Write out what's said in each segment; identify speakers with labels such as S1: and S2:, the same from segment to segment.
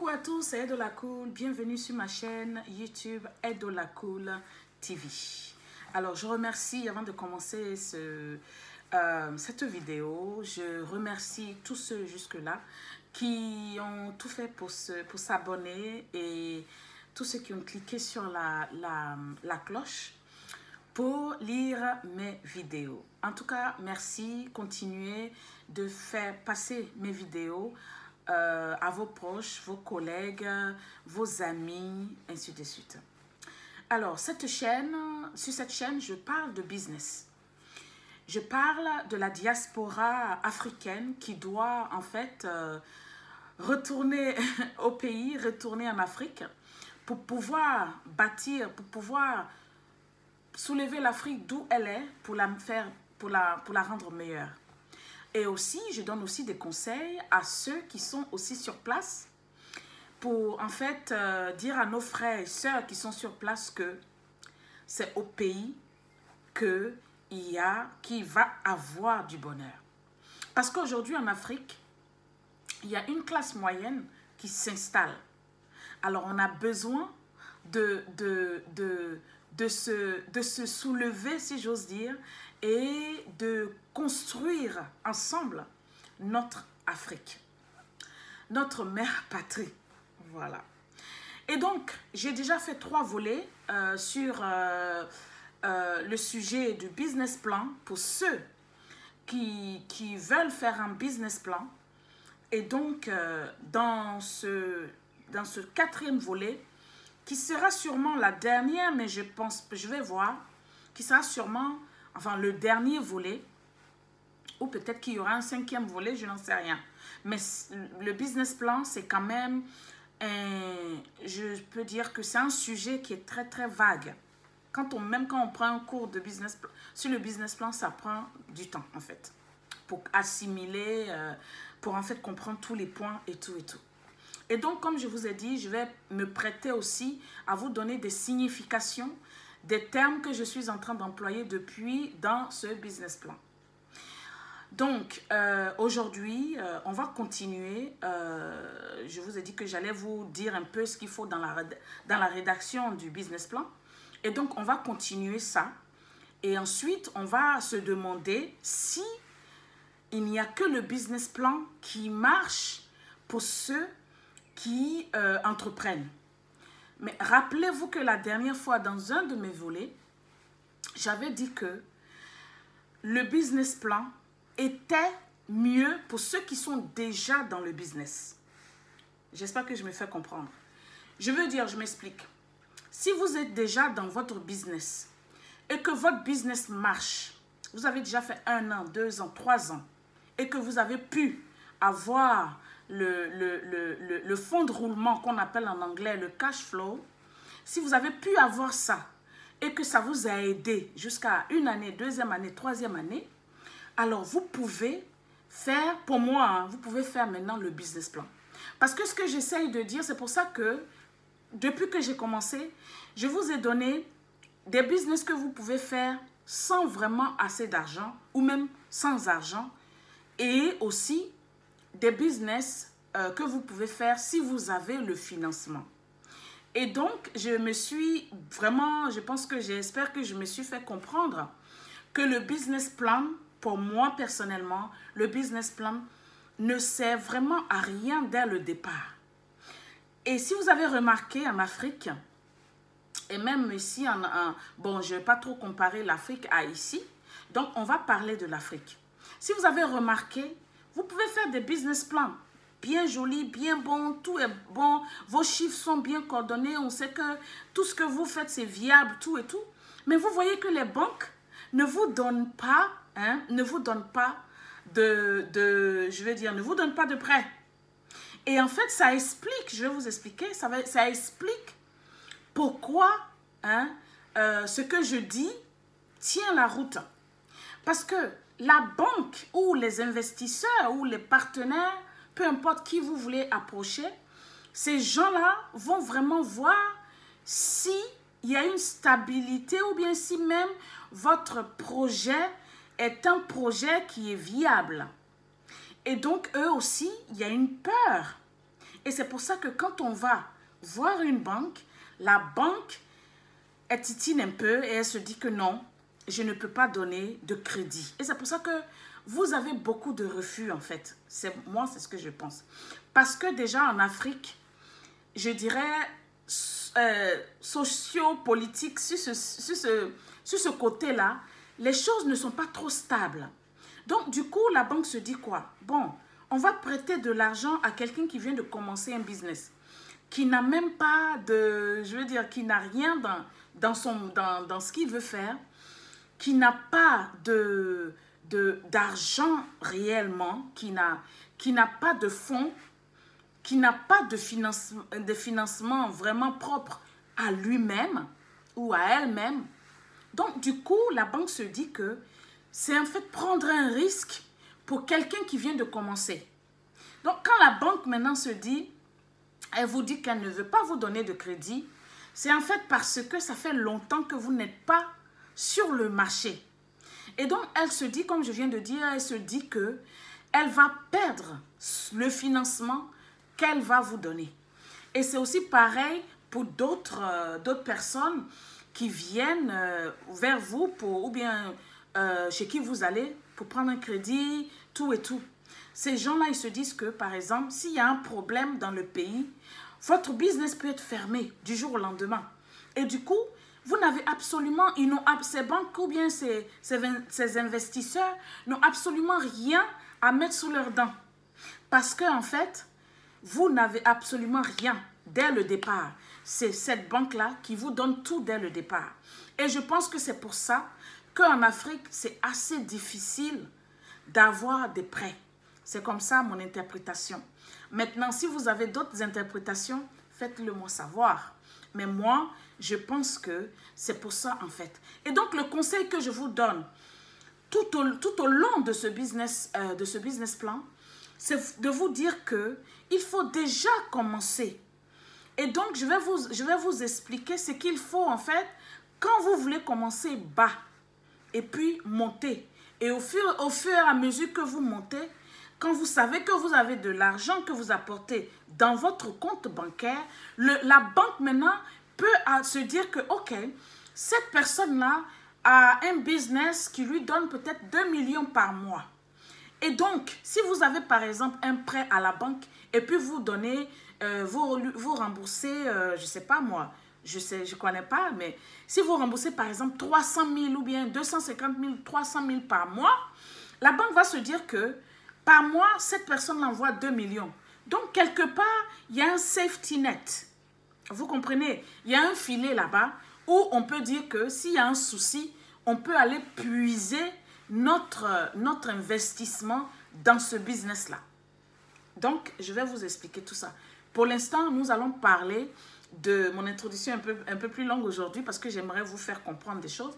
S1: Coucou à tous, c'est Edola Cool. Bienvenue sur ma chaîne YouTube Edola Cool TV. Alors, je remercie, avant de commencer cette vidéo, je remercie tous ceux jusque-là qui ont tout fait pour s'abonner et tous ceux qui ont cliqué sur la cloche pour lire mes vidéos. En tout cas, merci. Continuez de faire passer mes vidéos à vos proches, vos collègues, vos amis, ainsi de suite. Alors, sur cette chaîne, je parle de business. Je parle de la diaspora africaine qui doit en fait retourner au pays, retourner en Afrique pour pouvoir bâtir, pour pouvoir soulever l'Afrique d'où elle est pour la rendre meilleure. Et aussi, je donne aussi des conseils à ceux qui sont aussi sur place pour en fait dire à nos frères et sœurs qui sont sur place que c'est au pays qui va avoir du bonheur. Parce qu'aujourd'hui en Afrique, il y a une classe moyenne qui s'installe. Alors on a besoin de se soulever, si j'ose dire, et de construire ensemble notre Afrique, notre mère patrie. Voilà. Et donc, j'ai déjà fait 3 volets sur le sujet du business plan pour ceux qui veulent faire un business plan. Et donc, dans ce 4e volet, qui sera sûrement la dernière, mais je vais voir, qui sera sûrement, enfin, le dernier volet, ou peut-être qu'il y aura un 5e volet, je n'en sais rien. Mais le business plan, c'est quand même, je peux dire que c'est un sujet qui est très, très vague. Même quand on prend un cours de business plan, sur le business plan, ça prend du temps, en fait, pour assimiler, pour en fait comprendre tous les points et tout et tout. Et donc, comme je vous ai dit, je vais me prêter aussi à vous donner des significations des termes que je suis en train d'employer depuis dans ce business plan. Donc, aujourd'hui, on va continuer. Je vous ai dit que j'allais vous dire un peu ce qu'il faut dans la rédaction du business plan. Et donc, on va continuer ça. Et ensuite, on va se demander si il n'y a que le business plan qui marche pour ceux qui entreprennent. Mais rappelez-vous que la dernière fois, dans un de mes volets, j'avais dit que le business plan était mieux pour ceux qui sont déjà dans le business. J'espère que je me fais comprendre. Je veux dire, je m'explique. Si vous êtes déjà dans votre business et que votre business marche, vous avez déjà fait 1 an, 2 ans, 3 ans, et que vous avez pu avoir le fonds de roulement qu'on appelle en anglais le cash flow, si vous avez pu avoir ça et que ça vous a aidé jusqu'à 1 année, 2e année, 3e année, alors vous pouvez faire, pour moi, hein, vous pouvez faire maintenant le business plan. Parce que ce que j'essaye de dire, c'est pour ça que depuis que j'ai commencé, je vous ai donné des business que vous pouvez faire sans vraiment assez d'argent ou même sans argent, et aussi des business que vous pouvez faire si vous avez le financement. Et donc, j'espère que je me suis fait comprendre que le business plan, pour moi personnellement, le business plan ne sert vraiment à rien dès le départ. Et si vous avez remarqué en Afrique, et même ici, bon, je ne vais pas trop comparer l'Afrique à ici, donc on va parler de l'Afrique. Si vous avez remarqué, vous pouvez faire des business plans bien jolis, bien bons, tout est bon, vos chiffres sont bien coordonnés, on sait que tout ce que vous faites, c'est viable, tout et tout. Mais vous voyez que les banques ne vous donnent pas, ne vous donnent pas ne vous donnent pas de prêt. Et en fait, ça explique, je vais vous expliquer, ça explique pourquoi ce que je dis tient la route. Parce que la banque ou les investisseurs ou les partenaires, peu importe qui vous voulez approcher, ces gens-là vont vraiment voir s'il y a une stabilité ou bien si même votre projet est un projet qui est viable. Et donc, eux aussi, il y a une peur. Et c'est pour ça que quand on va voir une banque, la banque, elle titine un peu et elle se dit que non, je ne peux pas donner de crédit. Et c'est pour ça que vous avez beaucoup de refus en fait. Moi, c'est ce que je pense. Parce que déjà en Afrique, je dirais, socio-politique, sur ce côté-là, les choses ne sont pas trop stables. Donc, du coup, la banque se dit quoi? Bon, on va prêter de l'argent à quelqu'un qui vient de commencer un business, qui n'a même pas de, je veux dire, qui n'a rien dans ce qu'il veut faire, qui n'a pas d'argent réellement, qui n'a pas de fonds, qui n'a pas de financement vraiment propre à lui-même ou à elle-même. Donc, du coup, la banque se dit que c'est en fait prendre un risque pour quelqu'un qui vient de commencer. Donc, quand la banque maintenant se dit, elle vous dit qu'elle ne veut pas vous donner de crédit, c'est en fait parce que ça fait longtemps que vous n'êtes pas sur le marché. Et donc, elle se dit, comme je viens de dire, elle se dit que elle va perdre le financement qu'elle va vous donner. Et c'est aussi pareil pour d'autres personnes qui viennent vers vous ou bien chez qui vous allez pour prendre un crédit, tout et tout. Ces gens-là, ils se disent que, par exemple, s'il y a un problème dans le pays, votre business peut être fermé du jour au lendemain. Et du coup, vous n'avez absolument, ces banques ou bien ces investisseurs n'ont absolument rien à mettre sous leurs dents. Parce qu'en fait, vous n'avez absolument rien dès le départ. C'est cette banque-là qui vous donne tout dès le départ. Et je pense que c'est pour ça qu'en Afrique, c'est assez difficile d'avoir des prêts. C'est comme ça mon interprétation. Maintenant, si vous avez d'autres interprétations, faites-le moi savoir. Mais moi, je pense que c'est pour ça en fait. Et donc, le conseil que je vous donne tout au long de ce business plan, c'est de vous dire que il faut déjà commencer. Et donc, je vais vous expliquer ce qu'il faut en fait quand vous voulez commencer bas et puis monter. Et au fur et à mesure que vous montez, quand vous savez que vous avez de l'argent que vous apportez dans votre compte bancaire, la banque maintenant peut se dire que, ok, cette personne-là a un business qui lui donne peut-être 2 millions par mois. Et donc, si vous avez par exemple un prêt à la banque et puis vous donnez, vous remboursez, je ne sais pas moi, je ne connais pas, mais si vous remboursez par exemple 300 000 ou bien 250 000, 300 000 par mois, la banque va se dire que par mois, cette personne envoie 2 millions. Donc, quelque part, il y a un safety net. Vous comprenez? Il y a un filet là-bas où on peut dire que s'il y a un souci, on peut aller puiser notre investissement dans ce business-là. Donc, je vais vous expliquer tout ça. Pour l'instant, nous allons parler de mon introduction un peu plus longue aujourd'hui parce que j'aimerais vous faire comprendre des choses.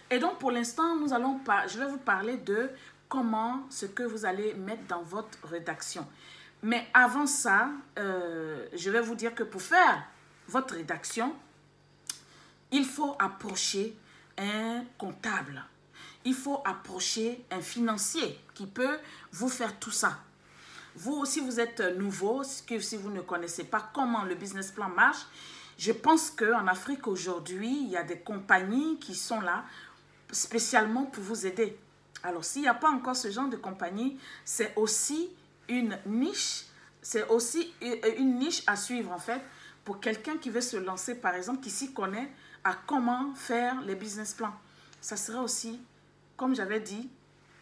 S1: Et donc, pour l'instant, je vais vous parler de comment, ce que vous allez mettre dans votre rédaction. Mais avant ça, je vais vous dire que pour faire votre rédaction, il faut approcher un comptable. Il faut approcher un financier qui peut vous faire tout ça. Vous, si vous êtes nouveau, si vous ne connaissez pas comment le business plan marche, je pense qu'en Afrique aujourd'hui, il y a des compagnies qui sont là spécialement pour vous aider. Alors, s'il n'y a pas encore ce genre de compagnie, c'est aussi une niche. C'est aussi une niche à suivre, en fait, pour quelqu'un qui veut se lancer, par exemple, qui s'y connaît à comment faire les business plans. Ça serait aussi, comme j'avais dit,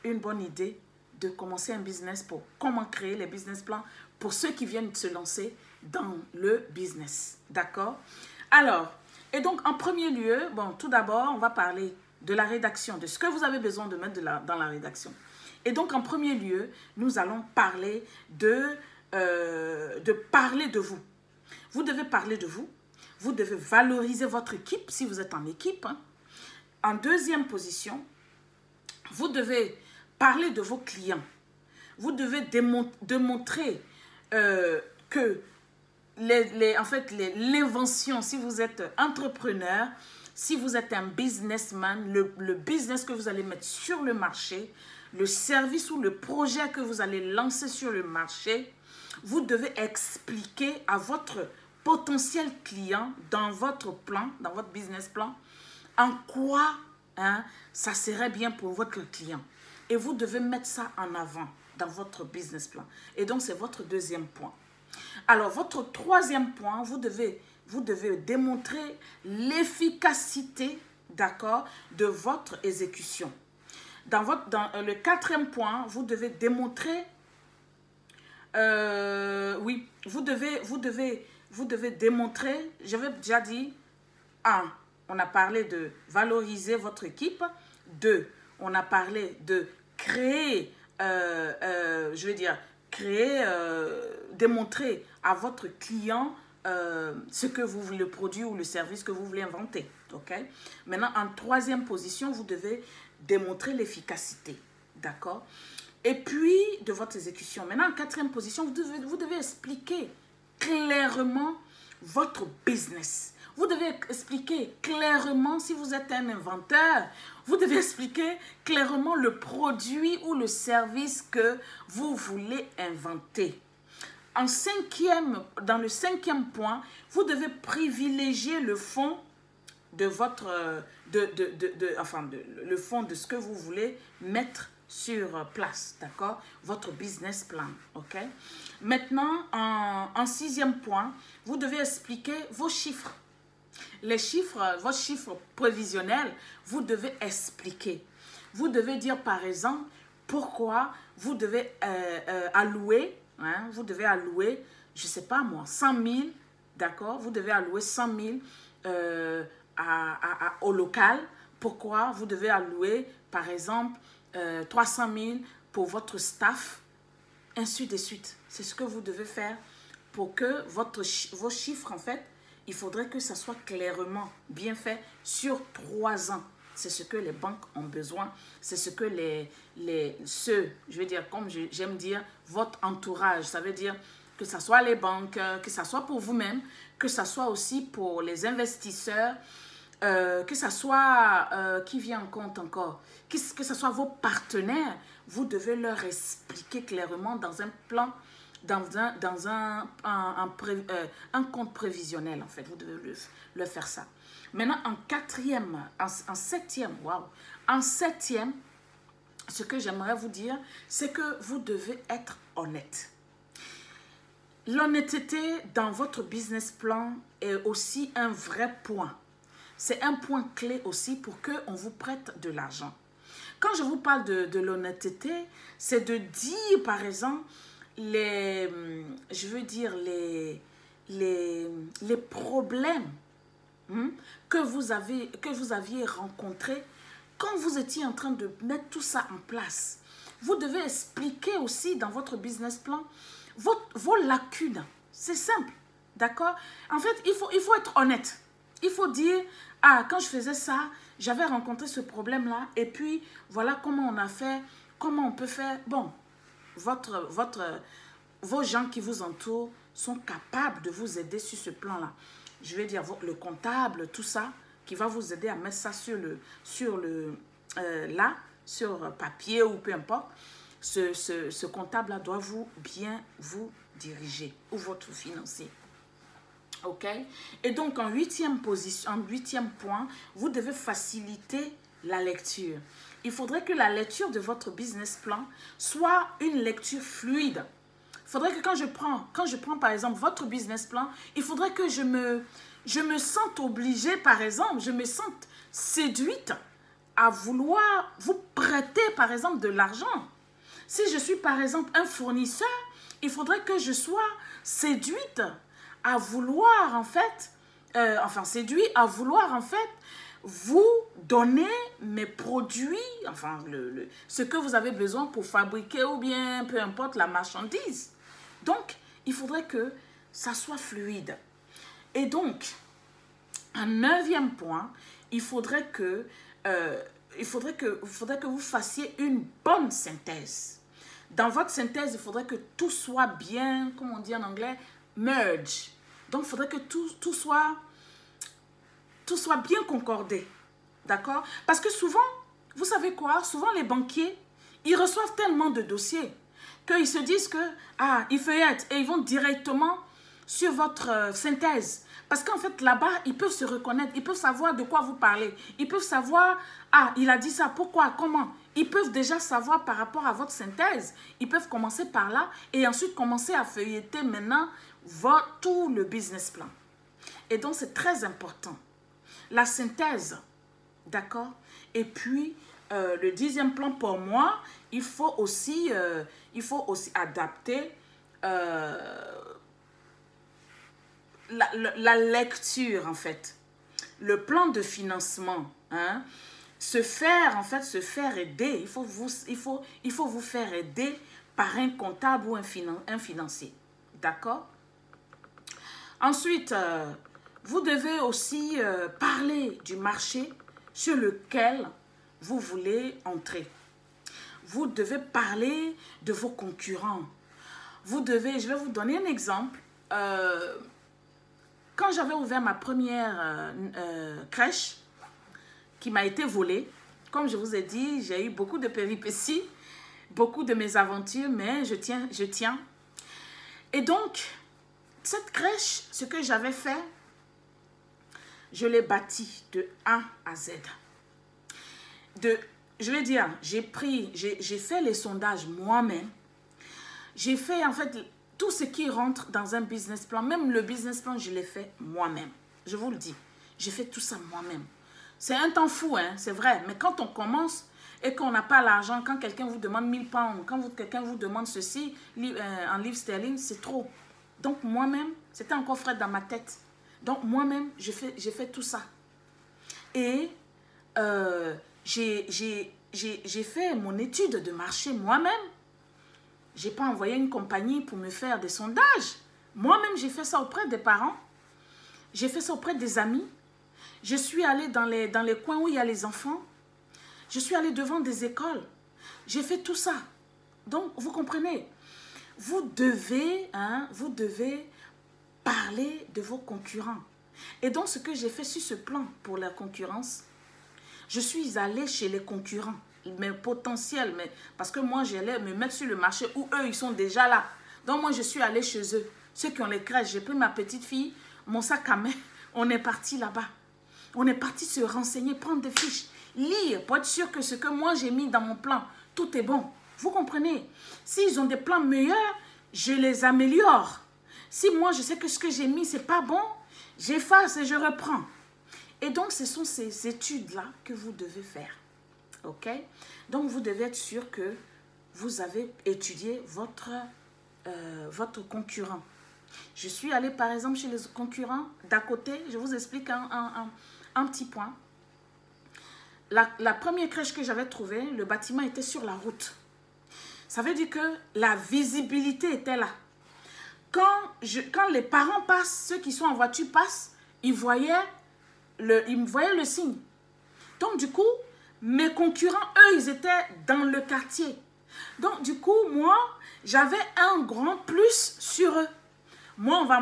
S1: une bonne idée de commencer un business pour comment créer les business plans pour ceux qui viennent de se lancer dans le business. D'accord? Alors, et donc, en premier lieu, bon, tout d'abord, on va parler de la rédaction, de ce que vous avez besoin de mettre dans la rédaction. Et donc, en premier lieu, nous allons parler de parler de vous. Vous devez parler de vous. Vous devez valoriser votre équipe, si vous êtes en équipe. Hein. En deuxième position, vous devez parler de vos clients. Vous devez démontrer que l'invention, si vous êtes entrepreneur, si vous êtes un businessman, le business que vous allez mettre sur le marché, le service ou le projet que vous allez lancer sur le marché, vous devez expliquer à votre potentiel client dans votre plan, dans votre business plan, en quoi ça serait bien pour votre client. Et vous devez mettre ça en avant dans votre business plan. Et donc, c'est votre deuxième point. Alors, votre troisième point, vous devez démontrer l'efficacité, d'accord, de votre exécution. Dans le quatrième point, vous devez démontrer, oui, vous devez démontrer, j'avais déjà dit, 1, on a parlé de valoriser votre équipe. 2, on a parlé de créer, démontrer à votre client ce que vous voulez, le produit ou le service que vous voulez inventer. Okay? Maintenant, en troisième position, vous devez démontrer l'efficacité. D'accord? Et puis, de votre exécution. Maintenant, en quatrième position, vous devez expliquer clairement votre business. Vous devez expliquer clairement, si vous êtes un inventeur, vous devez expliquer clairement le produit ou le service que vous voulez inventer. Dans le cinquième point, vous devez privilégier le fond de votre, le fond de ce que vous voulez mettre sur place, d'accord? Votre business plan, ok? Maintenant, en sixième point, vous devez expliquer vos chiffres. Les chiffres, vos chiffres prévisionnels, vous devez expliquer. Vous devez dire, par exemple, pourquoi vous devez allouer, vous devez allouer, je ne sais pas moi, 100 000, d'accord? Vous devez allouer 100 000 au local. Pourquoi vous devez allouer, par exemple, 300 000 pour votre staff, ainsi de suite. C'est ce que vous devez faire pour que vos chiffres, en fait, il faudrait que ça soit clairement bien fait sur 3 ans. C'est ce que les banques ont besoin. C'est ce que je veux dire, comme j'aime dire, votre entourage. Ça veut dire que ce soit les banques, que ce soit pour vous-même, que ce soit aussi pour les investisseurs, que ce soit, qui vient en compte encore, que ce soit vos partenaires, vous devez leur expliquer clairement dans un plan, dans un compte prévisionnel, en fait. Vous devez leur faire ça. Maintenant, en septième, ce que j'aimerais vous dire, c'est que vous devez être honnête. L'honnêteté dans votre business plan est aussi un vrai point. C'est un point clé aussi pour qu'on vous prête de l'argent. Quand je vous parle de l'honnêteté, c'est de dire, par exemple, les problèmes que vous aviez rencontrés quand vous étiez en train de mettre tout ça en place. Vous devez expliquer aussi dans votre business plan vos lacunes. C'est simple, d'accord? En fait, il faut être honnête. Il faut dire, quand je faisais ça, j'avais rencontré ce problème-là, et puis voilà comment on a fait, comment on peut faire. Bon, vos gens qui vous entourent sont capables de vous aider sur ce plan-là. Je vais dire, le comptable, tout ça, qui va vous aider à mettre ça sur papier ou peu importe. Ce comptable-là doit bien vous diriger, ou votre financier. OK? Et donc, en huitième point, vous devez faciliter la lecture. Il faudrait que la lecture de votre business plan soit une lecture fluide. Il faudrait que quand je prends par exemple votre business plan, il faudrait que je me sente obligée, par exemple, je me sente séduite à vouloir vous prêter, par exemple, de l'argent. Si je suis, par exemple, un fournisseur, il faudrait que je sois séduite à vouloir, en fait, séduit à vouloir, en fait, vous donner mes produits, enfin, ce que vous avez besoin pour fabriquer ou bien, peu importe, la marchandise. Donc, il faudrait que ça soit fluide. Et donc, un neuvième point, il faudrait que vous fassiez une bonne synthèse. Dans votre synthèse, il faudrait que tout soit bien, comme on dit en anglais, merge. Donc, il faudrait que tout soit bien concordé. D'accord? Parce que souvent, vous savez quoi? Souvent, les banquiers, ils reçoivent tellement de dossiers qu'ils se disent que, ah, ils feuillettent et ils vont directement sur votre synthèse. Parce qu'en fait, là-bas, ils peuvent se reconnaître, ils peuvent savoir de quoi vous parlez. Ils peuvent savoir, ah, il a dit ça, pourquoi, comment. Ils peuvent déjà savoir par rapport à votre synthèse. Ils peuvent commencer par là et ensuite commencer à feuilleter maintenant tout le business plan. Et donc, c'est très important. La synthèse, d'accord? Et puis, le 10e plan pour moi, il faut aussi adapter la lecture, en fait. Le plan de financement, hein? Se faire aider. Il faut vous faire aider par un comptable ou un financier. D'accord? Ensuite, vous devez aussi parler du marché sur lequel vous voulez entrer. Vous devez parler de vos concurrents. Je vais vous donner un exemple. Quand j'avais ouvert ma première crèche qui m'a été volée, comme je vous ai dit, j'ai eu beaucoup de péripéties, beaucoup de mésaventures, mais je tiens. Et donc, cette crèche, ce que j'avais fait, je l'ai bâtie de A à Z. Je vais dire, j'ai fait les sondages moi-même. J'ai fait en fait tout ce qui rentre dans un business plan. Même le business plan, je l'ai fait moi-même. Je vous le dis, j'ai fait tout ça moi-même. C'est un temps fou, hein, c'est vrai. Mais quand on commence et qu'on n'a pas l'argent, quand quelqu'un vous demande 1000 pounds, quand quelqu'un vous demande ceci en livres sterling, c'est trop. Donc moi-même, c'était encore frais dans ma tête. Donc moi-même, j'ai fait tout ça. Et j'ai fait mon étude de marché moi-même. Je n'ai pas envoyé une compagnie pour me faire des sondages. Moi-même, j'ai fait ça auprès des parents. J'ai fait ça auprès des amis. Je suis allée dans les coins où il y a les enfants. Je suis allée devant des écoles. J'ai fait tout ça. Donc, vous comprenez, vous devez parler de vos concurrents. Et donc, ce que j'ai fait sur ce plan pour la concurrence, je suis allée chez les concurrents, mes potentiels, parce que moi, j'allais me mettre sur le marché où eux, ils sont déjà là. Donc, moi, je suis allée chez eux, ceux qui ont les crèches. J'ai pris ma petite fille, mon sac à main, on est parti là-bas. On est parti se renseigner, prendre des fiches, lire pour être sûr que ce que moi, j'ai mis dans mon plan, tout est bon. Vous comprenez? S'ils ont des plans meilleurs, je les améliore. Si moi, je sais que ce que j'ai mis, c'est pas bon, j'efface et je reprends. Et donc, ce sont ces études-là que vous devez faire. OK? Donc, vous devez être sûr que vous avez étudié votre concurrent. Je suis allée, par exemple, chez les concurrents d'à côté. Je vous explique un petit point. La première crèche que j'avais trouvée, le bâtiment était sur la route. Ça veut dire que la visibilité était là. Quand les parents passent, ceux qui sont en voiture passent, ils me voyaient le signe. Donc, du coup, mes concurrents, eux, ils étaient dans le quartier. Donc, du coup, moi, j'avais un grand plus sur eux. Moi, on va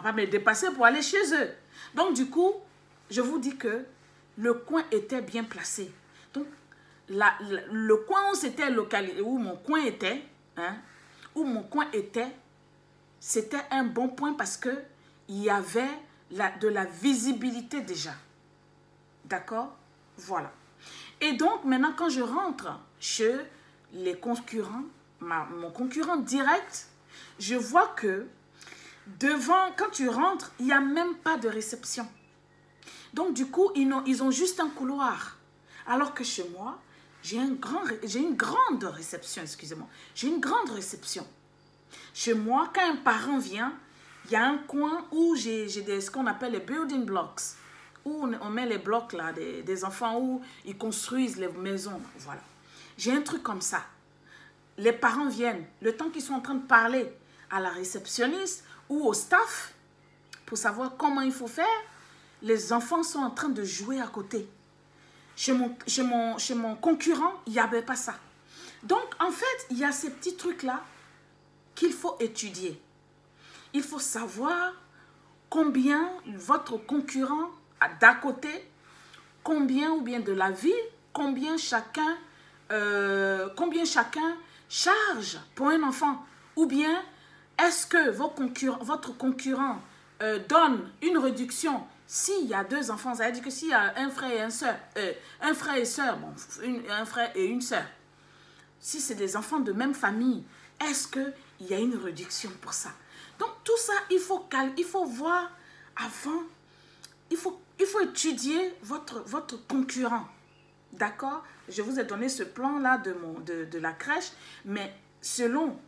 S1: pas me dépasser pour aller chez eux. Donc, du coup, je vous dis que le coin était bien placé. Donc, le coin où c'était localisé, où mon coin était, c'était un bon point parce que il y avait de la visibilité déjà. D'accord? Voilà. Et donc, maintenant, quand je rentre chez les concurrents, mon concurrent direct, je vois que devant, quand tu rentres, il n'y a même pas de réception. Donc, du coup, ils ont juste un couloir. Alors que chez moi, j'ai une grande réception, excusez-moi. J'ai une grande réception. Chez moi, quand un parent vient, il y a un coin où j'ai ce qu'on appelle les building blocks, où on met les blocs là, des enfants, où ils construisent les maisons. Voilà. J'ai un truc comme ça. Les parents viennent, le temps qu'ils sont en train de parler à la réceptionniste ou au staff, pour savoir comment il faut faire, les enfants sont en train de jouer à côté. Chez mon concurrent, il n'y avait pas ça. Donc, en fait, il y a ces petits trucs-là qu'il faut étudier. Il faut savoir combien votre concurrent a d'à côté, combien ou bien de la ville, combien chacun charge pour un enfant? Ou bien, est-ce que votre concurrent donne une réduction s'il y a 2 enfants? Ça veut dire que s'il y a un frère et une sœur, un frère et sœur, bon, un frère et une sœur, si c'est des enfants de même famille, est-ce qu'il y a une réduction pour ça? Donc, tout ça, il faut voir avant, il faut étudier votre concurrent. D'accord? Je vous ai donné ce plan-là de la crèche, mais selon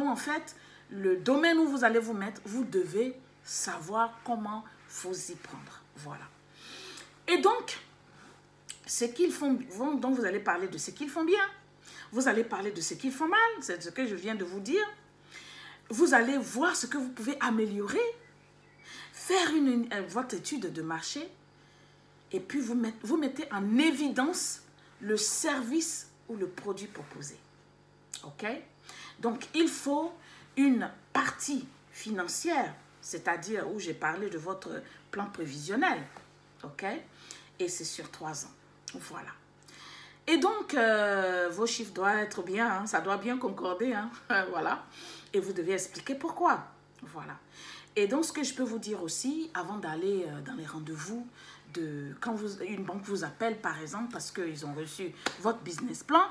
S1: en fait le domaine où vous allez vous mettre, vous devez savoir comment vous y prendre. Voilà. Et donc, ce qu'ils font, donc vous allez parler de ce qu'ils font bien. Vous allez parler de ce qu'ils font mal, c'est ce que je viens de vous dire. Vous allez voir ce que vous pouvez améliorer, faire votre étude de marché, et puis vous mettez en évidence le service ou le produit proposé. OK? Donc, il faut une partie financière, c'est-à-dire où j'ai parlé de votre plan prévisionnel. OK? Et c'est sur 3 ans. Voilà. Et donc, vos chiffres doivent être bien, hein, ça doit bien concorder. Hein, voilà. Et vous devez expliquer pourquoi. Voilà. Et donc, ce que je peux vous dire aussi, avant d'aller dans les rendez-vous, quand une banque vous appelle, par exemple, parce qu'ils ont reçu votre business plan,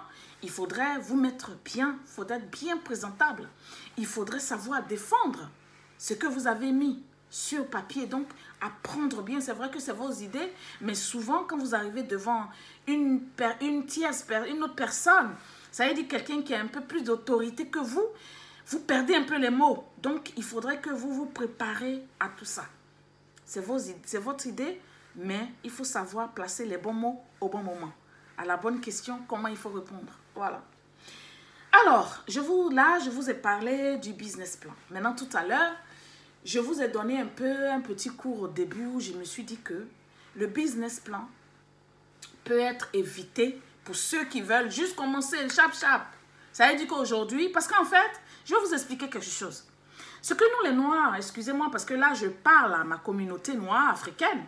S1: il faudrait vous mettre bien, il faudrait être bien présentable. Il faudrait savoir défendre ce que vous avez mis sur papier. Donc, apprendre bien, c'est vrai que c'est vos idées, mais souvent, quand vous arrivez devant une autre personne, ça veut dire quelqu'un qui a un peu plus d'autorité que vous perdez un peu les mots. Donc, il faudrait que vous vous préparez à tout ça. C'est votre idée, mais il faut savoir placer les bons mots au bon moment. À la bonne question, comment il faut répondre. Voilà. Alors, je vous ai parlé du business plan. Maintenant, tout à l'heure, je vous ai donné un petit cours au début où je me suis dit que le business plan peut être évité pour ceux qui veulent juste commencer chap. Ça veut dire qu'aujourd'hui, parce qu'en fait, je vais vous expliquer quelque chose. Ce que nous les Noirs, excusez-moi, parce que là je parle à ma communauté noire africaine,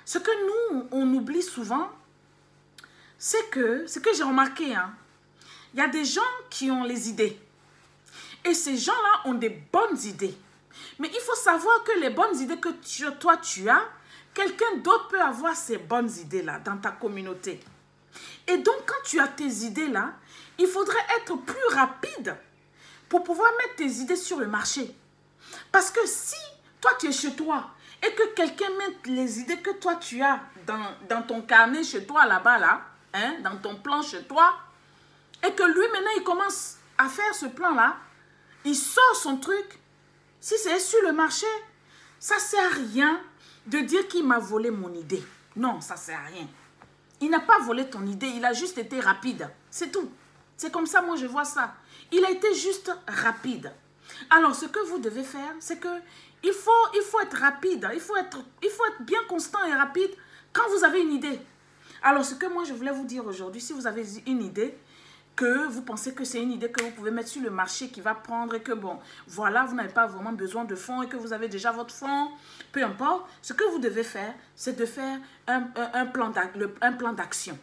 S1: ce que nous, on oublie souvent, c'est que, ce que j'ai remarqué, hein, il y a des gens qui ont les idées. Et ces gens-là ont des bonnes idées. Mais il faut savoir que les bonnes idées que toi tu as, quelqu'un d'autre peut avoir ces bonnes idées-là dans ta communauté. Et donc, quand tu as tes idées-là, il faudrait être plus rapide pour pouvoir mettre tes idées sur le marché. Parce que si toi, tu es chez toi et que quelqu'un mette les idées que toi, tu as dans ton carnet chez toi, là-bas, là, hein, dans ton plan chez toi, et que lui, maintenant, il commence à faire ce plan-là, il sort son truc, si c'est sur le marché, ça ne sert à rien de dire qu'il m'a volé mon idée. Non, ça ne sert à rien. Il n'a pas volé ton idée, il a juste été rapide. C'est tout. C'est comme ça, moi, je vois ça. Il a été juste rapide. Alors, ce que vous devez faire, c'est que il faut être rapide. Il faut être bien constant et rapide quand vous avez une idée. Alors, ce que moi, je voulais vous dire aujourd'hui, si vous avez une idée, que vous pensez que c'est une idée que vous pouvez mettre sur le marché qui va prendre et que, bon, voilà, vous n'avez pas vraiment besoin de fonds et que vous avez déjà votre fonds, peu importe, ce que vous devez faire, c'est de faire un plan d'action.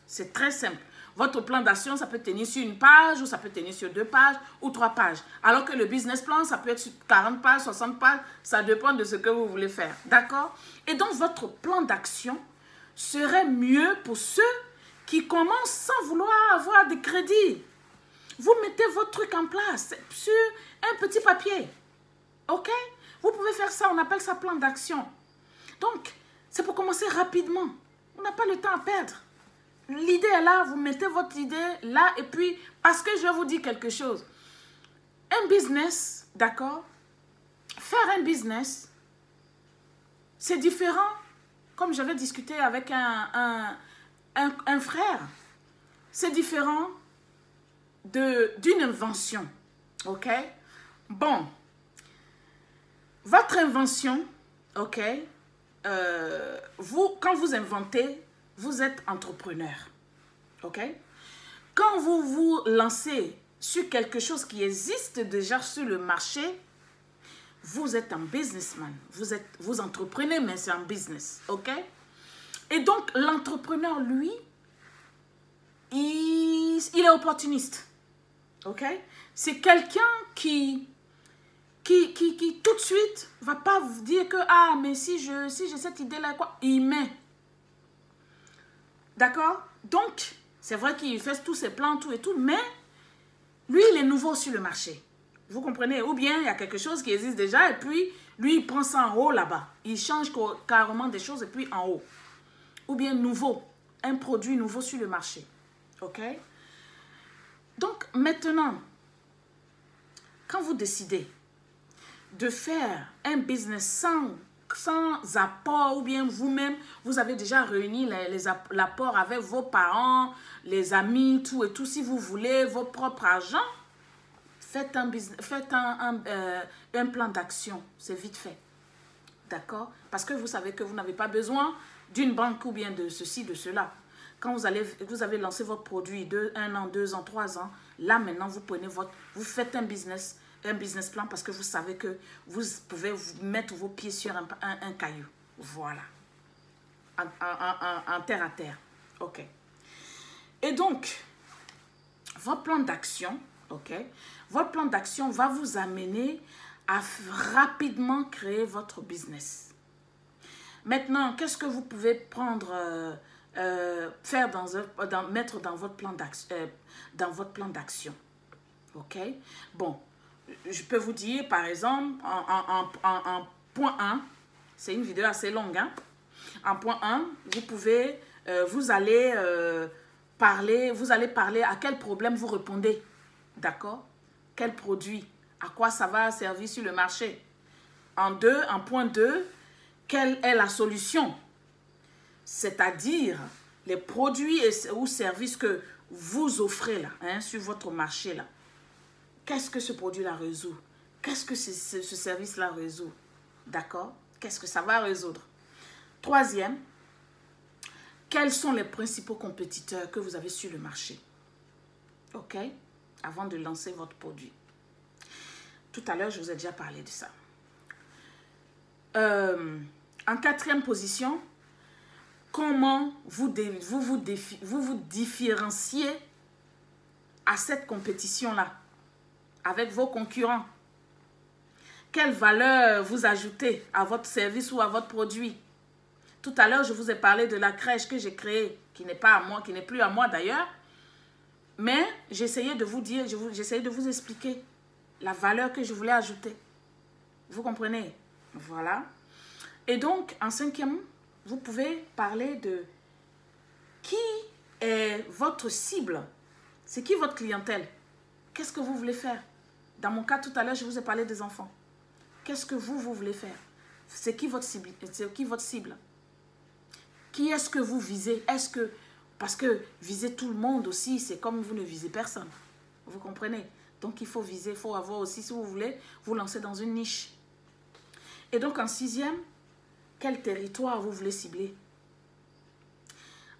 S1: C'est très simple. Votre plan d'action, ça peut tenir sur une page ou ça peut tenir sur 2 pages ou 3 pages. Alors que le business plan, ça peut être sur 40 pages, 60 pages, ça dépend de ce que vous voulez faire. D'accord? Et donc, votre plan d'action serait mieux pour ceux qui commencent sans vouloir avoir de crédit. Vous mettez votre truc en place sur un petit papier. OK? Vous pouvez faire ça, on appelle ça plan d'action. Donc, c'est pour commencer rapidement. On n'a pas le temps à perdre. L'idée est là, vous mettez votre idée là et puis, parce que je vais vous dire quelque chose. Un business, d'accord? Faire un business, c'est différent, comme j'avais discuté avec un frère, c'est différent d'une invention, ok? Bon, votre invention, ok? Quand vous inventez, vous êtes entrepreneur, ok? Quand vous vous lancez sur quelque chose qui existe déjà sur le marché, vous êtes un businessman, vous entreprenez, mais c'est un business, ok? Et donc, l'entrepreneur, lui, il est opportuniste. Ok? C'est quelqu'un qui tout de suite va pas vous dire que ah mais si j'ai cette idée là quoi, il met. D'accord? Donc c'est vrai qu'il fait tous ses plans tout et tout, mais lui il est nouveau sur le marché. Vous comprenez? Ou bien il y a quelque chose qui existe déjà et puis lui il prend ça en haut là-bas. Il change carrément des choses et puis en haut. Ou bien nouveau, un produit nouveau sur le marché. Ok? Donc maintenant, quand vous décidez de faire un business sans apport ou bien vous-même, vous avez déjà réuni l'apport avec vos parents, les amis, tout et tout. Si vous voulez votre propre argent, faites un plan d'action. C'est vite fait. D'accord? Parce que vous savez que vous n'avez pas besoin d'une banque ou bien de ceci, de cela. Quand vous avez lancé votre produit de 1 an, 2 ans, 3 ans, là maintenant vous faites un business plan parce que vous savez que vous pouvez vous mettre vos pieds sur un caillou. Voilà. En terre à terre. Ok. Et donc, votre plan d'action, ok, votre plan d'action va vous amener à rapidement créer votre business. Maintenant, qu'est-ce que vous pouvez prendre, mettre dans votre plan d'action? Ok? Bon, je peux vous dire, par exemple, en point 1, c'est une vidéo assez longue, hein? En point 1, vous allez parler à quel problème vous répondez. D'accord? Quel produit? À quoi ça va servir sur le marché? En point 2, quelle est la solution? C'est-à-dire les produits ou services que vous offrez là, hein, sur votre marché là. Qu'est-ce que ce produit-là résout? Qu'est-ce que ce service-là résout? D'accord? Qu'est-ce que ça va résoudre? Troisième, quels sont les principaux compétiteurs que vous avez sur le marché? Ok? Avant de lancer votre produit. Tout à l'heure, je vous ai déjà parlé de ça. En quatrième position, comment vous différenciez à cette compétition-là avec vos concurrents? Quelle valeur vous ajoutez à votre service ou à votre produit? Tout à l'heure, je vous ai parlé de la crèche que j'ai créée, qui n'est pas à moi, qui n'est plus à moi d'ailleurs. Mais j'essayais de vous dire, j'essayais de vous expliquer la valeur que je voulais ajouter. Vous comprenez? Voilà. Et donc, en cinquième, vous pouvez parler de qui est votre cible. C'est qui votre clientèle? Qu'est-ce que vous voulez faire? Dans mon cas, tout à l'heure, je vous ai parlé des enfants. Qu'est-ce que vous voulez faire? C'est qui votre cible? C'est qui votre cible? Qui est-ce que vous visez? Parce que viser tout le monde aussi, c'est comme vous ne visez personne. Vous comprenez? Donc, il faut viser, il faut avoir aussi, si vous voulez, vous lancer dans une niche. Et donc, en sixième, quel territoire vous voulez cibler?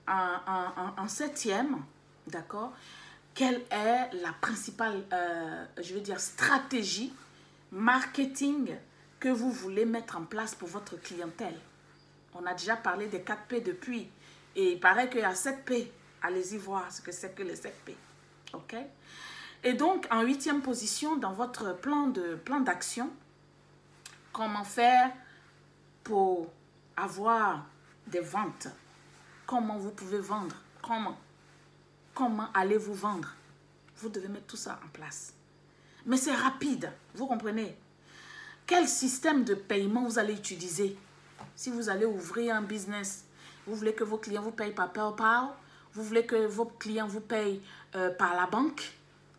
S1: En septième, d'accord, quelle est la principale, je veux dire, stratégie marketing que vous voulez mettre en place pour votre clientèle? On a déjà parlé des 4 P depuis. Et il paraît qu'il y a 7 P. Allez-y voir ce que c'est que les 7 P. OK? Et donc, en huitième position, dans votre plan d'action, comment faire pour avoir des ventes? Comment vous pouvez vendre? Comment allez-vous vendre? Vous devez mettre tout ça en place. Mais c'est rapide, vous comprenez? Quel système de paiement vous allez utiliser? Si vous allez ouvrir un business, vous voulez que vos clients vous payent par PayPal, vous voulez que vos clients vous payent par la banque,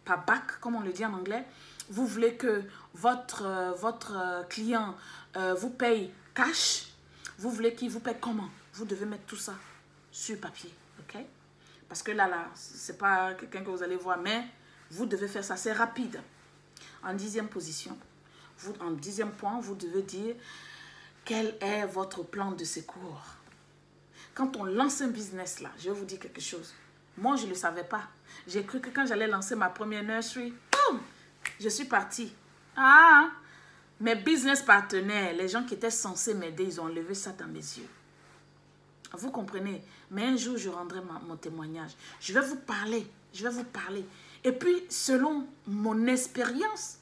S1: par BAC, comme on le dit en anglais. Vous voulez que votre client vous paye cash. Vous voulez qu'il vous paye comment? Vous devez mettre tout ça sur papier, ok? Parce que là, ce n'est pas quelqu'un que vous allez voir, mais vous devez faire ça, c'est rapide. En dixième position, en dixième point, vous devez dire quel est votre plan de secours. Quand on lance un business là, je vais vous dire quelque chose. Moi, je ne le savais pas. J'ai cru que quand j'allais lancer ma première nursery, boum, je suis partie. Ah, mes business partenaires, les gens qui étaient censés m'aider, ils ont enlevé ça dans mes yeux. Vous comprenez? Mais un jour, je rendrai mon témoignage. Je vais vous parler. Et puis, selon mon expérience,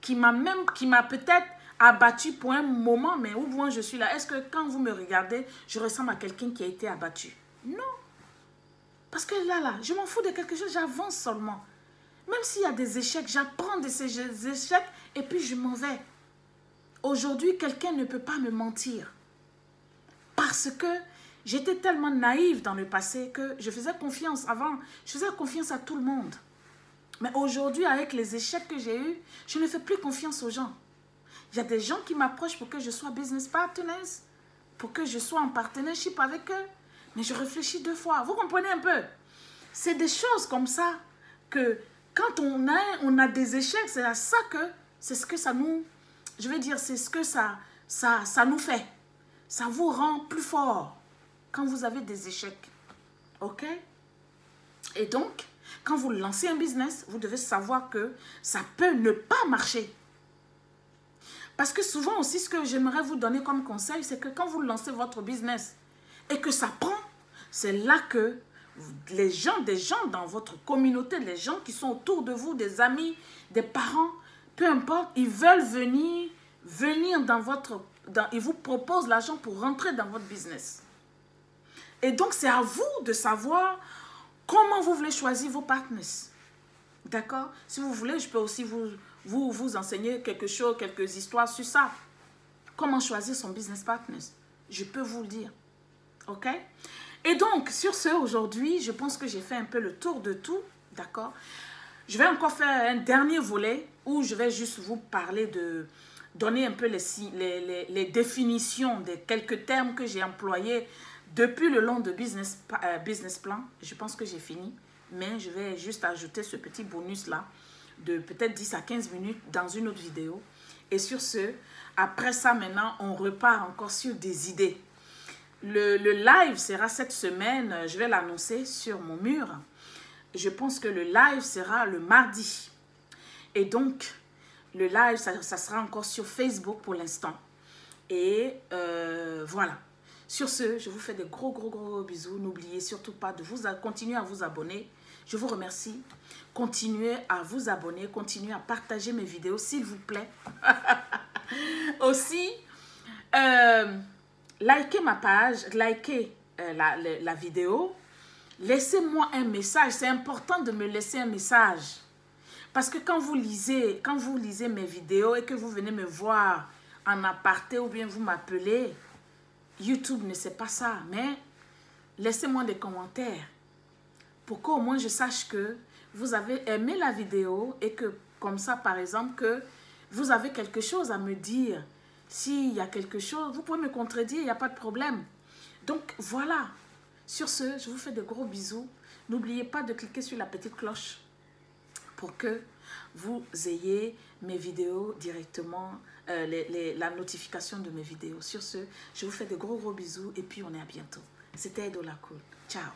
S1: qui m'a peut-être abattu pour un moment, mais où moi je suis là, est-ce que quand vous me regardez, je ressemble à quelqu'un qui a été abattu? Non. Parce que là, je m'en fous de quelque chose, j'avance seulement. Même s'il y a des échecs, j'apprends de ces échecs et puis je m'en vais. Aujourd'hui, quelqu'un ne peut pas me mentir. Parce que j'étais tellement naïve dans le passé que je faisais confiance avant. Je faisais confiance à tout le monde. Mais aujourd'hui, avec les échecs que j'ai eus, je ne fais plus confiance aux gens. Il y a des gens qui m'approchent pour que je sois business partners, pour que je sois en partnership avec eux. Mais je réfléchis 2 fois. Vous comprenez un peu? C'est des choses comme ça que quand on a des échecs, c'est à ça que c'est ce que ça nous... Je veux dire, c'est ce que ça nous fait. Ça vous rend plus fort quand vous avez des échecs. OK? Et donc, quand vous lancez un business, vous devez savoir que ça peut ne pas marcher. Parce que souvent aussi, ce que j'aimerais vous donner comme conseil, c'est que quand vous lancez votre business et que ça prend, c'est là que des gens dans votre communauté, les gens qui sont autour de vous, des amis, des parents, peu importe, ils veulent venir dans votre... ils vous proposent l'argent pour rentrer dans votre business. Et donc, c'est à vous de savoir comment vous voulez choisir vos partenaires. D'accord? Si vous voulez, je peux aussi vous enseigner quelque chose, quelques histoires sur ça. Comment choisir son business partner. Je peux vous le dire. OK? Et donc, sur ce, aujourd'hui, je pense que j'ai fait un peu le tour de tout. D'accord? Je vais encore faire un dernier volet où je vais juste vous parler de... donner un peu les définitions de quelques termes que j'ai employés depuis le long de business plan. Je pense que j'ai fini. Mais je vais juste ajouter ce petit bonus-là de peut-être 10 à 15 minutes dans une autre vidéo. Et sur ce, après ça, maintenant, on repart encore sur des idées. Le live sera cette semaine, je vais l'annoncer sur mon mur. Je pense que le live sera le mardi. Et donc, le live, ça sera encore sur Facebook pour l'instant. Et voilà. Sur ce, je vous fais de gros bisous. N'oubliez surtout pas de continuer à vous abonner. Je vous remercie. Continuez à vous abonner. Continuez à partager mes vidéos, s'il vous plaît. Aussi, likez ma page, likez la vidéo. Laissez-moi un message. C'est important de me laisser un message. Parce que quand vous lisez mes vidéos et que vous venez me voir en aparté ou bien vous m'appelez, YouTube ne sait pas ça. Mais laissez-moi des commentaires pour qu'au moins je sache que vous avez aimé la vidéo et que comme ça, par exemple, que vous avez quelque chose à me dire. S'il y a quelque chose, vous pouvez me contredire, il n'y a pas de problème. Donc, voilà. Sur ce, je vous fais de gros bisous. N'oubliez pas de cliquer sur la petite cloche pour que vous ayez mes vidéos directement, la notification de mes vidéos. Sur ce, je vous fais de gros bisous et puis on est à bientôt. C'était Edo La Cool. Ciao.